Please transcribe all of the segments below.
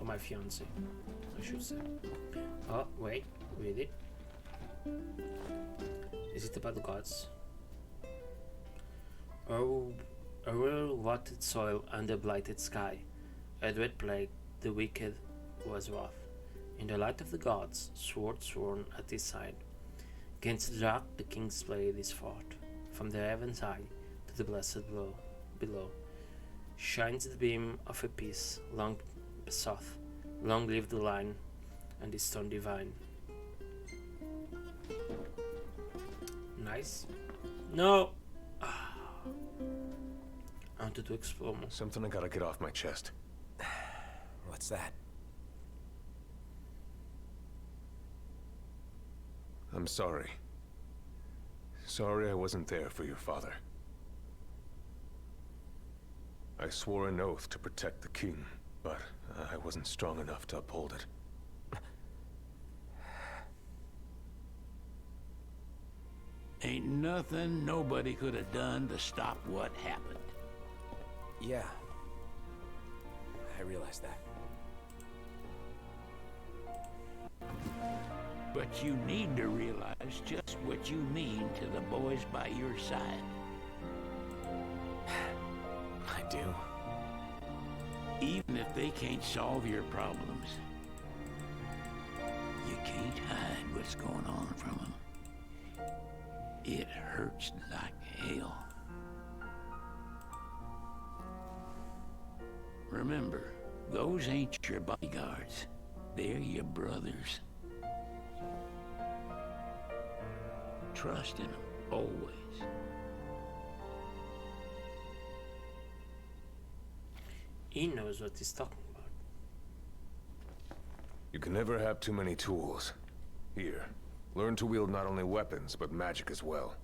my fiancée, I should say. Oh, wait, read it. Is it about the gods? Oh, over rotted soil under blighted sky, a dread plague, the wicked was wrath. In the light of the gods, sword sworn at his side. Against the dark the king's blade is fought. From the heavens high to the blessed below shines the beam of a peace long besought. Long live the line and the stone divine. Nice. No! I wanted to explore more. Something I gotta get off my chest. What's that? I'm sorry. Sorry I wasn't there for your father. I swore an oath to protect the king, but I wasn't strong enough to uphold it. Ain't nothing nobody could have done to stop what happened. Yeah. I realize that. But you need to realize just what you mean to the boys by your side. I do. Even if they can't solve your problems, you can't hide what's going on from them. It hurts like hell. Remember, those ain't your bodyguards. They're your brothers. Trust in them, always. He knows what he's talking about. You can never have too many tools. Here, learn to wield not only weapons, but magic as well.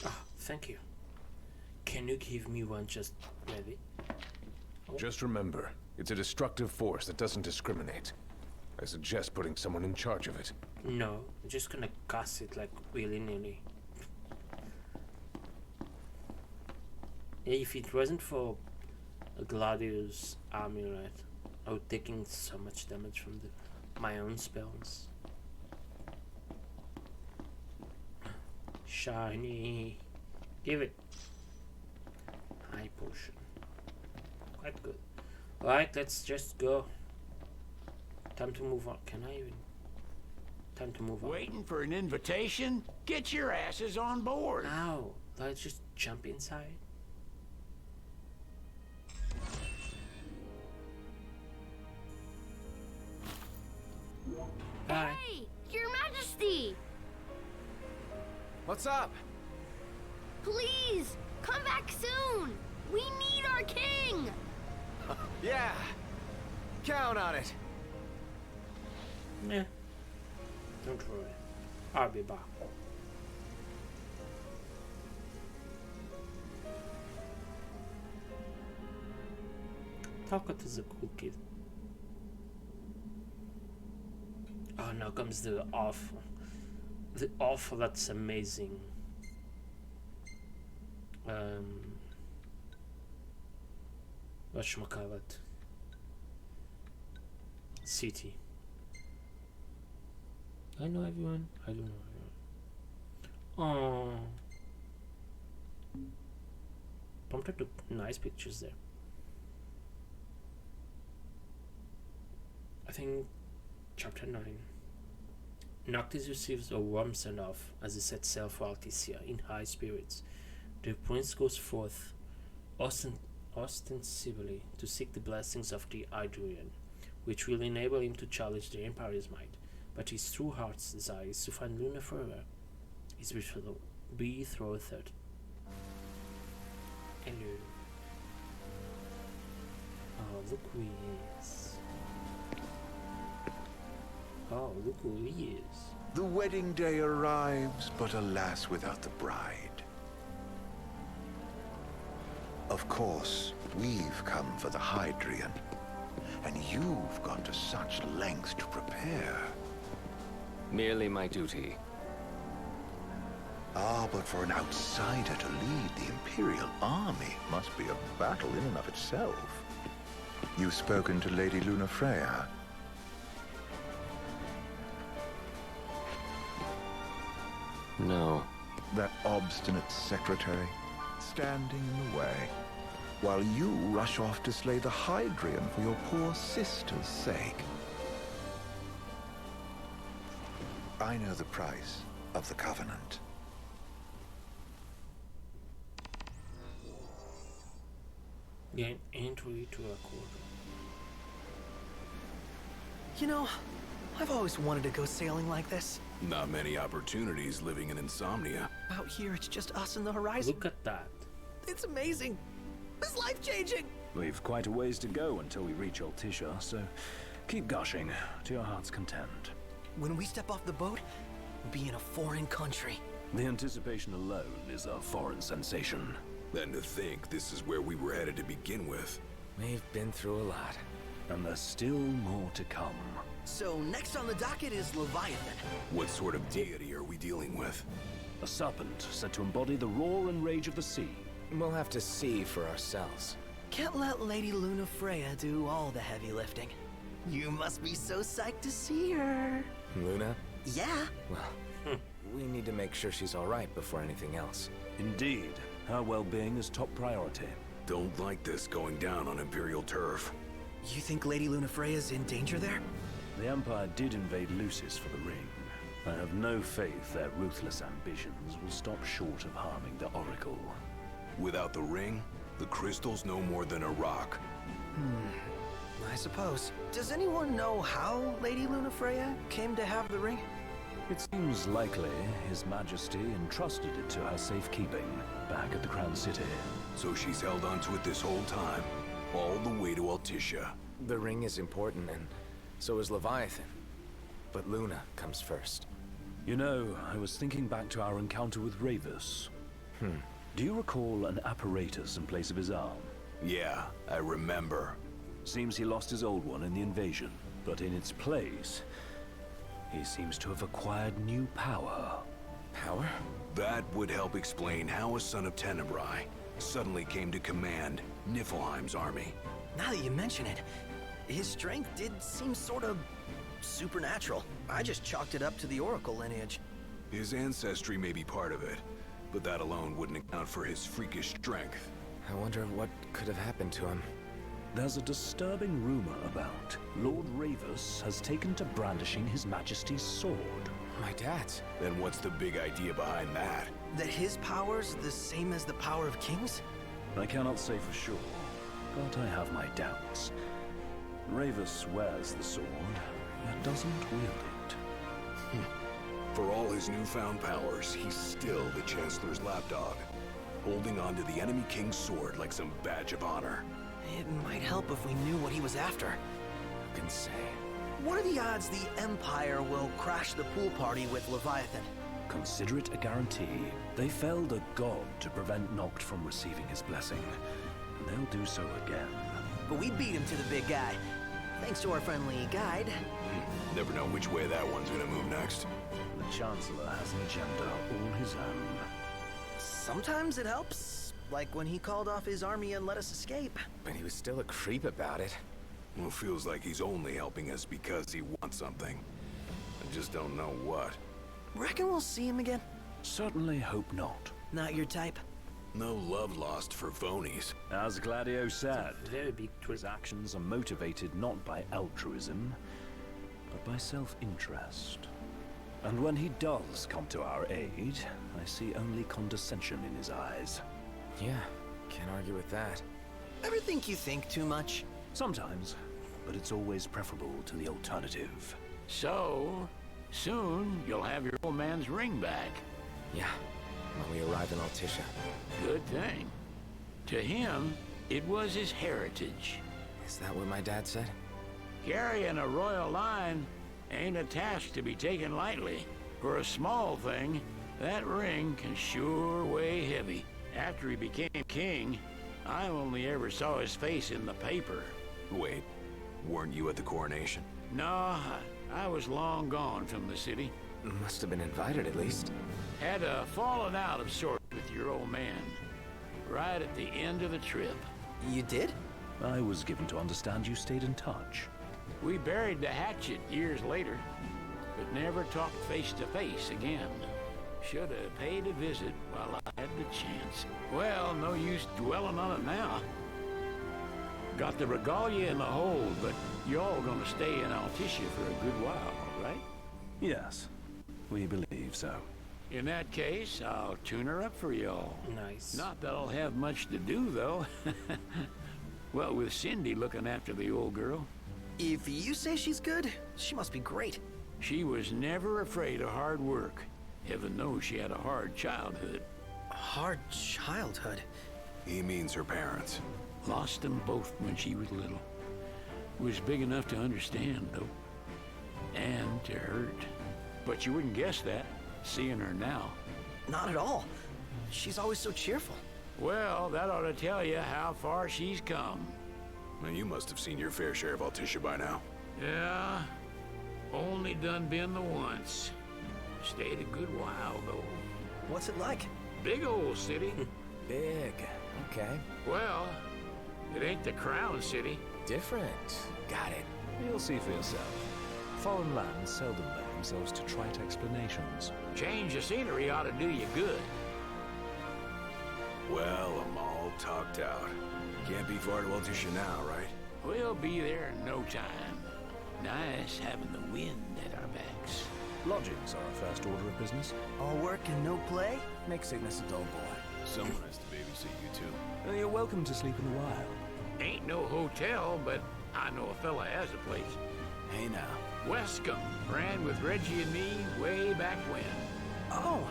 Ah, thank you. Can you give me one just ready? Oh. Just remember, it's a destructive force that doesn't discriminate. I suggest putting someone in charge of it. No, I'm just gonna cast it like willy-nilly. If it wasn't for a Gladius amulet, I would taking so much damage from my own spells. Shiny. Give it. High potion. Quite good. Alright, let's just go. Time to move on. Can I even? Time to move on. Waiting for an invitation? Get your asses on board. Ow. Let's just jump inside. Bye. Hey, Your Majesty! What's up? Please, come back soon! We need our king! Yeah. Count on it. Yeah. Don't worry. I'll be back. Talcott is a cool kid. Oh, now comes the awful. The awful that's amazing. Whatchamacallit. City. I know everyone. I don't know everyone. Oh. Prompted took nice pictures there. I think chapter 9. Noctis receives a warm send-off as he sets sail for Altissia in high spirits. The prince goes forth ostensibly to seek the blessings of the Idrian, which will enable him to challenge the Empire's might. But his true heart's desire is to find Luna forever. His betrothed. Hello. Oh, look who he is. Oh, look who he is. The wedding day arrives, but alas, without the bride. Of course, we've come for the Hydrian, and you've gone to such lengths to prepare. Merely my duty. Ah, but for an outsider to lead the Imperial army must be a battle in and of itself. You've spoken to Lady Lunafreya. No. That obstinate secretary, standing in the way, while you rush off to slay the Hydrian for your poor sister's sake. I know the price of the Covenant. Gain entry to a quarter. You know, I've always wanted to go sailing like this. Not many opportunities living in Insomnia. Out here, it's just us and the horizon. Look at that. It's amazing. It's life-changing. We've quite a ways to go until we reach Altissia, so keep gushing to your heart's content. When we step off the boat, we'll be in a foreign country. The anticipation alone is a foreign sensation. Then to think this is where we were headed to begin with. We've been through a lot. And there's still more to come. So next on the docket is Leviathan. What sort of deity are we dealing with? A serpent said to embody the roar and rage of the sea. We'll have to see for ourselves. Can't let Lady Luna Freya do all the heavy lifting. You must be so psyched to see her. Luna? Yeah. Well, we need to make sure she's all right before anything else. Indeed, her well-being is top priority. Don't like this going down on Imperial turf. You think Lady Luna Freya's in danger there? The Empire did invade Lucis for the ring. I have no faith their ruthless ambitions will stop short of harming the Oracle. Without the ring, the crystal's no more than a rock. I suppose. Does anyone know how Lady Luna Freya came to have the ring? It seems likely His Majesty entrusted it to her safekeeping back at the Crown City. So she's held onto it this whole time, all the way to Altissia. The ring is important, and so is Leviathan. But Luna comes first. You know, I was thinking back to our encounter with Ravis. Do you recall an apparatus in place of his arm? Yeah, I remember. Seems he lost his old one in the invasion, but in its place, he seems to have acquired new power. Power? That would help explain how a son of Tenebrae suddenly came to command Niflheim's army. Now that you mention it, his strength did seem sort of supernatural. I just chalked it up to the Oracle lineage. His ancestry may be part of it, but that alone wouldn't account for his freakish strength. I wonder what could have happened to him. There's a disturbing rumor about Lord Ravis has taken to brandishing His Majesty's sword. My dad's. Then what's the big idea behind that? That his power's the same as the power of kings? I cannot say for sure, but I have my doubts. Ravis wears the sword, yet doesn't wield it. For all his newfound powers, he's still the Chancellor's lapdog, holding on to the enemy king's sword like some badge of honor. It might help if we knew what he was after. Who can say? What are the odds the Empire will crash the pool party with Leviathan? Consider it a guarantee. They felled a god to prevent Noct from receiving his blessing, and they'll do so again. But we beat him to the big guy, thanks to our friendly guide. Never know which way that one's gonna move next. The Chancellor has an agenda all his own. Sometimes it helps, like when he called off his army and let us escape. But he was still a creep about it. Well, feels like he's only helping us because he wants something. I just don't know what. Reckon we'll see him again? Certainly hope not. Not your type? No love lost for phonies. As Gladio said, Very big his twist. actions are motivated not by altruism, but by self-interest. And when he does come to our aid, I see only condescension in his eyes. Yeah, can't argue with that. Ever think you think too much? Sometimes, but it's always preferable to the alternative. So, soon you'll have your old man's ring back. Yeah, when we arrive in Altissia. Good thing. To him, it was his heritage. Is that what my dad said? Carrying a royal line ain't a task to be taken lightly. For a small thing, that ring can sure weigh heavy. After he became king, I only ever saw his face in the paper. Wait, weren't you at the coronation? No, I was long gone from the city. Must have been invited at least. Had a falling out of sorts with your old man. Right at the end of the trip. You did? I was given to understand you stayed in touch. We buried the hatchet years later, but never talked face to face again. Should have paid a visit while I had the chance. Well, no use dwelling on it now. Got the regalia in the hold, but y'all gonna stay in Altissia for a good while, right? Yes, we believe so. In that case, I'll tune her up for y'all. Nice. Not that I'll have much to do, though. Well, with Cindy looking after the old girl. If you say she's good, she must be great. She was never afraid of hard work. Heaven knows she had a hard childhood. Hard childhood? He means her parents. Lost them both when she was little. Was big enough to understand, though. And to hurt. But you wouldn't guess that, seeing her now. Not at all. She's always so cheerful. Well, that ought to tell you how far she's come. Now, you must have seen your fair share of Altissia by now. Yeah, only done been the once. Stayed a good while, though. What's it like? Big old city. Big. Okay. Well, it ain't the Crown City. Different. Got it. You'll see for yourself. Foreign lands seldom lend themselves to trite explanations. Change of scenery ought to do you good. Well, I'm all talked out. Can't be far to Altissia now, right? We'll be there in no time. Nice having the wind at our backs. Lodgings are a first order of business. All work and no play? Make sickness a dull boy. Someone has to babysit you, too. You're welcome to sleep in the wild. Ain't no hotel, but I know a fella has a place. Hey now. Westcomb ran with Reggie and me way back when. Oh,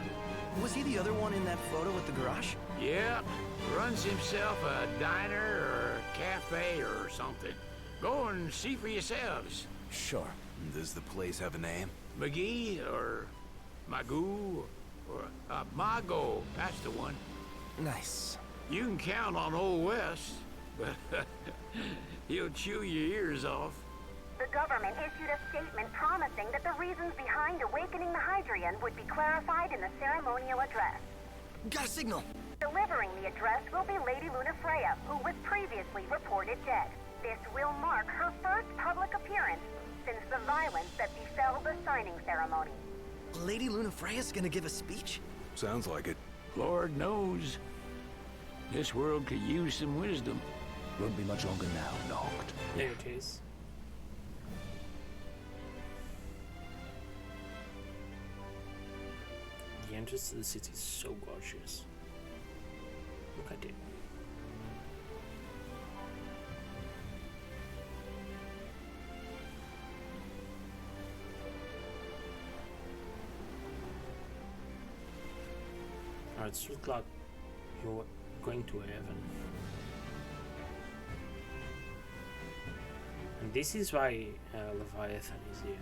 was he the other one in that photo at the garage? Yep, runs himself a diner or a cafe or something. Go and see for yourselves. Sure. Does the place have a name? McGee or Magoo or Mago, that's the one. Nice. You can count on Old West, but he'll chew your ears off. The government issued a statement promising that the reasons behind awakening the Hydrian would be clarified in the ceremonial address. Got a signal. Delivering the address will be Lady Lunafreya, who was previously reported dead. This will mark her first public appearance since the violence that befell the signing ceremony. Lady Lunafreya's gonna give a speech? Sounds like it. Lord knows. This world could use some wisdom. Won't be much longer now, Noct. There it is. The entrance to the city is so gorgeous. Look at it. Oh, it looks like you're going to heaven. And this is why Leviathan is here.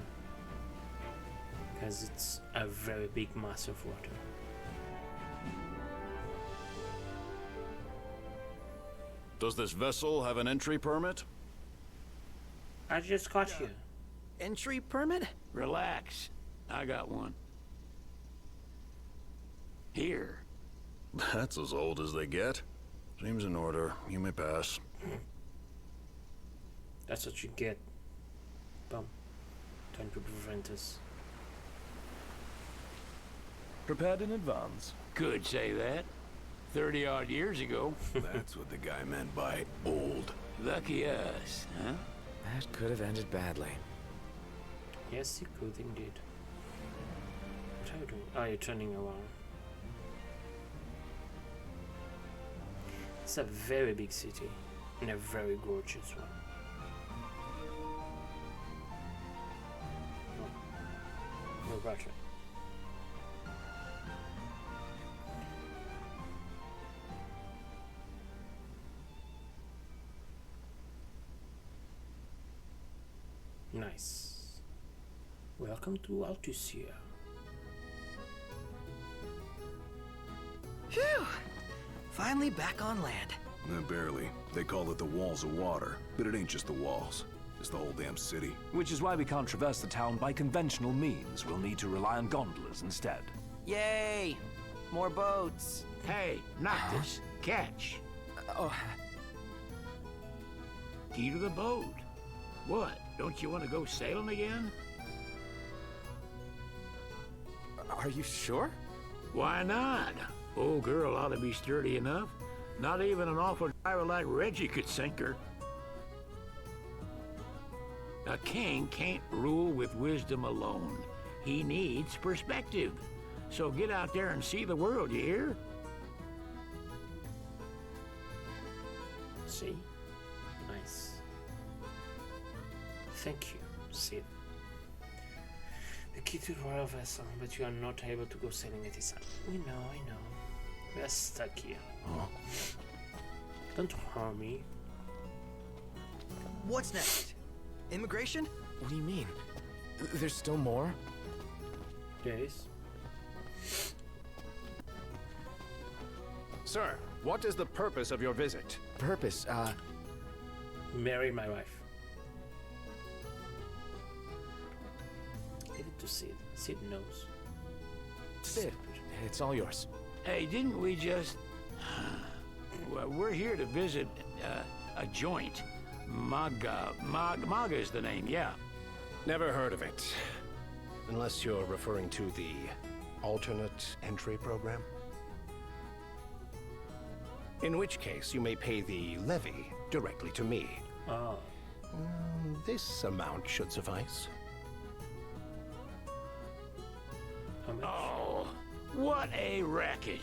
Because it's a very big mass of water. Does this vessel have an entry permit? I just got here. Entry permit? Relax. I got one. Here. That's as old as they get. Seems in order. You may pass. That's what you get. Bum. Trying to prevent us. Prepared in advance. Could say that. 30-odd years ago. That's what the guy meant by old. Lucky us, huh? That could have ended badly. Yes, you could indeed. What are you doing? Oh, you're turning around. It's a very big city and a very gorgeous one. No battery. Nice. Welcome to Altissia. Phew! Finally back on land. Barely. They call it the Walls of Water, but it ain't just the walls. It's the whole damn city. Which is why we can't traverse the town by conventional means. We'll need to rely on gondolas instead. Yay! More boats. Hey, Noctis, catch. Oh, Key to the boat. What? Don't you want to go sailing again? are you sure? Why not? Old girl ought to be sturdy enough. Not even an awful driver like Reggie could sink her. A king can't rule with wisdom alone. He needs perspective. So get out there and see the world, you hear? See? Nice. Thank you, Sid. The key to the royal vessel, but you are not able to go sailing at this time. I know. We are stuck here. Oh. Don't harm me. What's next? Immigration? What do you mean? There's still more? Yes. Sir, what is the purpose of your visit? Purpose, Marry my wife. Leave it to Sid. Sid knows. Sid, it's all yours. Hey, didn't we just... Well, we're here to visit a joint. Maga is the name, yeah. Never heard of it. Unless you're referring to the alternate entry program. In which case, you may pay the levy directly to me. Oh. This amount should suffice. How much? Oh, what a racket.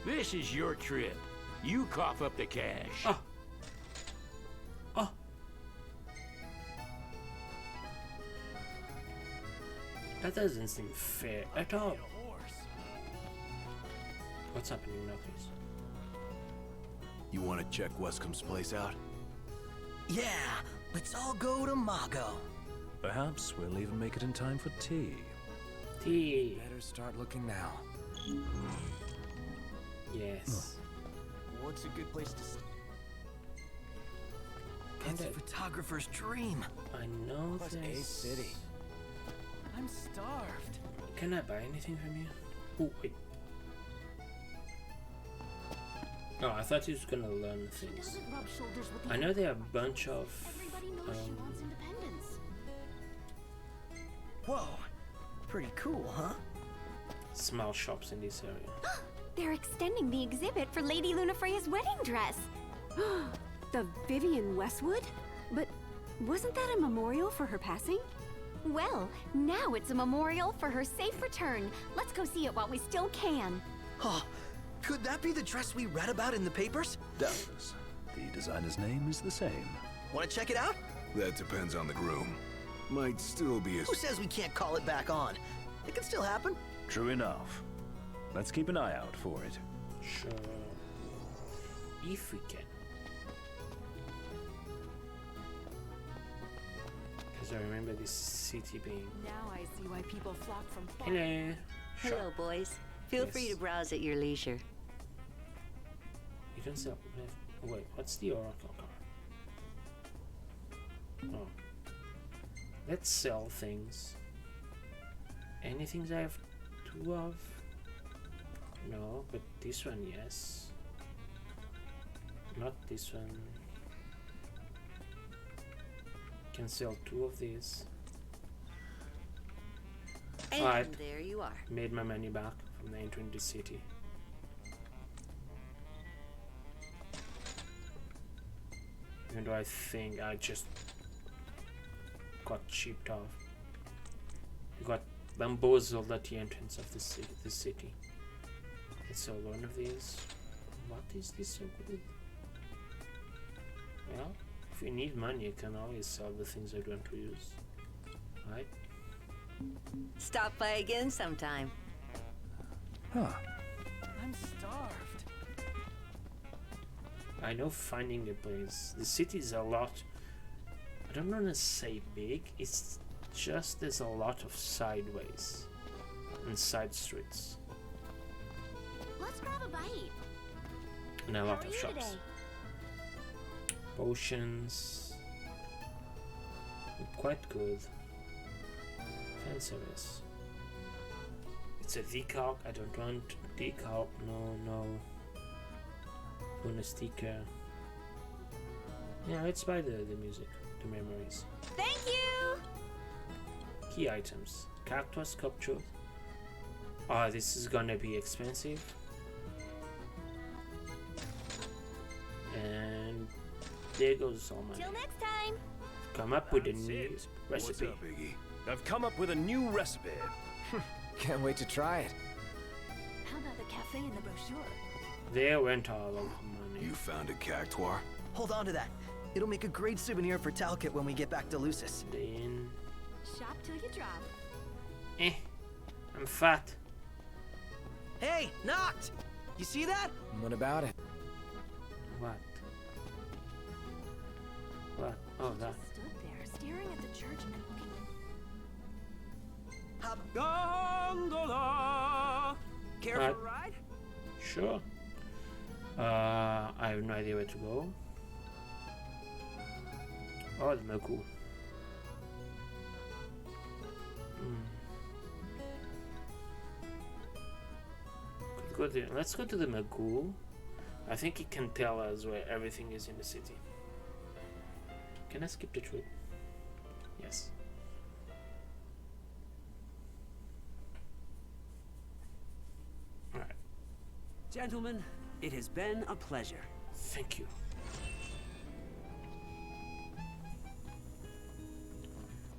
This is your trip. You cough up the cash. Oh. That doesn't seem fair at all. What's happening, Noctis? You want to check Westcomb's place out? Yeah, let's all go to Mago. Perhaps we'll even make it in time for tea. Tea. Better start looking now. Yes. What's a good place to stay? It's a photographer's dream. I know Plus this. a city. I'm starved. Can I buy anything from you? Oh, wait. Oh, I thought he was gonna learn things. I know there are a bunch of Whoa, pretty cool, huh? small shops in this area. They're extending the exhibit for Lady Lunafreya's wedding dress. The Vivian Westwood? But wasn't that a memorial for her passing? Well, now it's a memorial for her safe return. Let's go see it while we still can. Oh, could that be the dress we read about in the papers? Doubtless. The designer's name is the same. Want to check it out? That depends on the groom. Might still be a... Who says we can't call it back on? It can still happen. True enough. Let's keep an eye out for it. Sure. If we can. Because I remember this city being... Now I see why people flock from far. Hello. Hello, boys. Feel free to browse at your leisure. You can sell... Wait, what's the oracle card? Oh. Let's sell things. Any things I have two of? No, but this one, yes. Not this one. Can sell two of these. And Alright. there you are. Made my money back from entering the city. Even though I think I just got cheaped off. You got bamboozled at the entrance of the city. Let's sell one of these. What is this so good? Well, if you need money, you can always sell the things I don't use. Right? Stop by again sometime. Huh. I'm starved. I know finding a place. The city is a lot. I don't want to say big. It's just there's a lot of sideways and side streets. Let's grab a bite. And a lot How of are you shops. today? Potions. Quite good. Fan service. It's a decal. I don't want decal. No. Bonus sticker. Yeah, let's buy the music. The memories. Thank you! Key items. Character sculpture. Oh, this is gonna be expensive. And there goes all money. Till next time. Come up with a new recipe. What's up, Iggy? I've come up with a new recipe. Can't wait to try it. How about the cafe in the brochure? There went all of the money. You found a cactuar? Hold on to that. It'll make a great souvenir for Talcott when we get back to Lucis. Then... Shop till you drop. I'm fat. Hey, Noct! You see that? What about it? What? What? Oh, that. Stood there, staring at the church and looking. Gondola! Care for a ride? Sure. I have no idea where to go. Oh, the Magoo. Let's go to the Magoo. I think it can tell us where everything is in the city. Can I skip the trip? Yes. Alright. Gentlemen, it has been a pleasure. Thank you.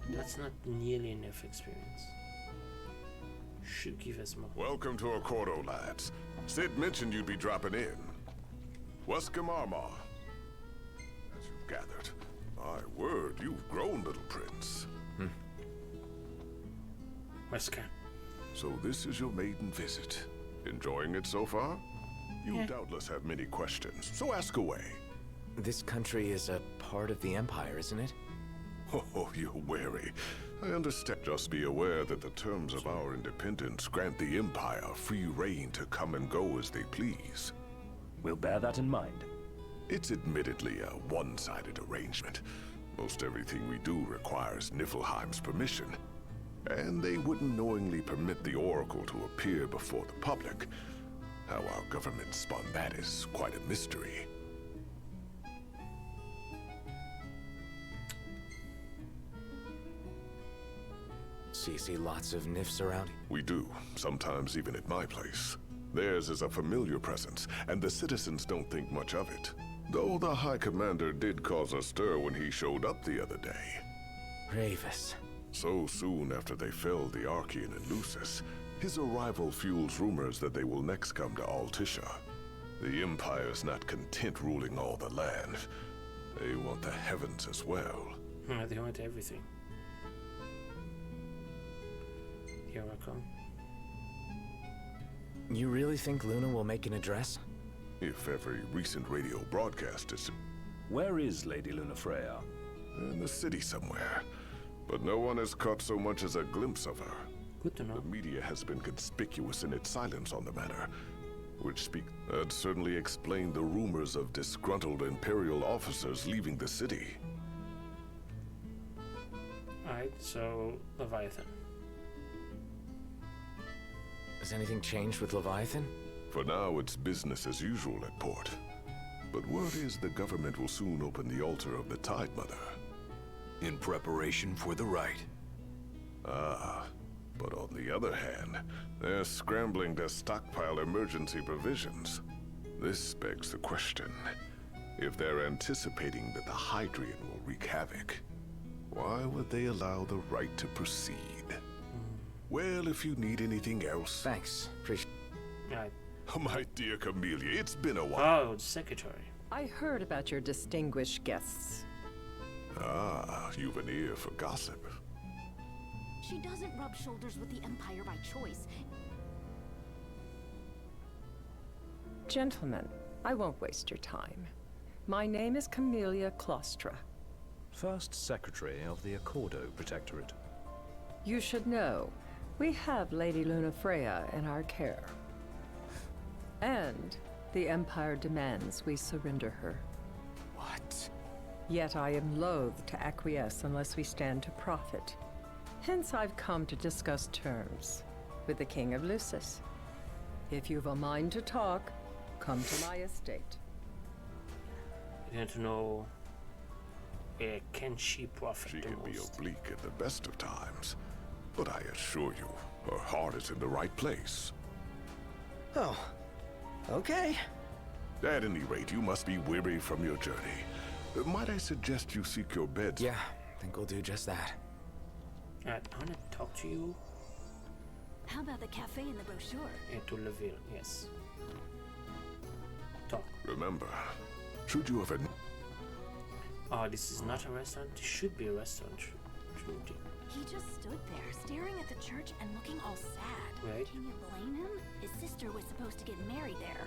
That's not nearly enough experience. Should give us more. Welcome to Accordo, lads. Sid mentioned you'd be dropping in. Wescom Armor. As you've gathered, my word, you've grown, little prince. Wescom. So this is your maiden visit. Enjoying it so far? You Yeah. doubtless have many questions, so ask away. This country is a part of the Empire, isn't it? Oh, you're wary. I understand. Just be aware that the terms of our independence grant the Empire free reign to come and go as they please. We'll bear that in mind. It's admittedly a one-sided arrangement. Most everything we do requires Niflheim's permission. And they wouldn't knowingly permit the Oracle to appear before the public. How our government spun that is quite a mystery. See lots of nifs around? We do, sometimes even at my place. Theirs is a familiar presence, and the citizens don't think much of it. Though the High Commander did cause a stir when he showed up the other day. Ravis. So soon after they felled the Archean in Lucis, his arrival fuels rumors that they will next come to Altissia. The Empire's not content ruling all the land. They want the heavens as well. They want everything. The Oracle. You really think Luna will make an address? If every recent radio broadcast is... Where is Lady Lunafreya? In the city somewhere. But no one has caught so much as a glimpse of her. Good to know. The media has been conspicuous in its silence on the matter, which that certainly explained the rumors of disgruntled Imperial officers leaving the city. Alright, so Leviathan. Has anything changed with Leviathan? For now, it's business as usual at port. But word is the government will soon open the altar of the Tide Mother. In preparation for the rite. Ah, but on the other hand, they're scrambling to stockpile emergency provisions. This begs the question, if they're anticipating that the Hydrian will wreak havoc, why would they allow the rite to proceed? Well, if you need anything else... Thanks. Appreciate Right. Oh, my dear Camellia, it's been a while. Oh, secretary. I heard about your distinguished guests. Ah, you've an ear for gossip. She doesn't rub shoulders with the Empire by choice. Gentlemen, I won't waste your time. My name is Camellia Claustra. First Secretary of the Accordo Protectorate. You should know, we have Lady Lunafreya in our care. And the Empire demands we surrender her. What? Yet I am loath to acquiesce unless we stand to profit. Hence I've come to discuss terms with the King of Lucis. If you've a mind to talk, come to my estate. I want to know where can she profit She the can be most? oblique at the best of times, but I assure you, Her heart is in the right place. Oh, okay. At any rate, you must be weary from your journey. Might I suggest you seek your beds? Yeah, I think we'll do just that. Alright, I wanna talk to you. How about the cafe in the brochure? To Leville, yes. Talk. Remember, should you ever... Oh, this is not a restaurant. It should be a restaurant. Shouldn't it? He just stood there, staring at the church and looking all sad. Right. Can you blame him? His sister was supposed to get married there.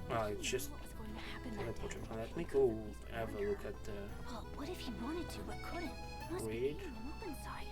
Oh, it's just... What was going to happen that day? Let me go have a look at the... Well, what if he wanted to but couldn't? Must be Read. eating him up inside.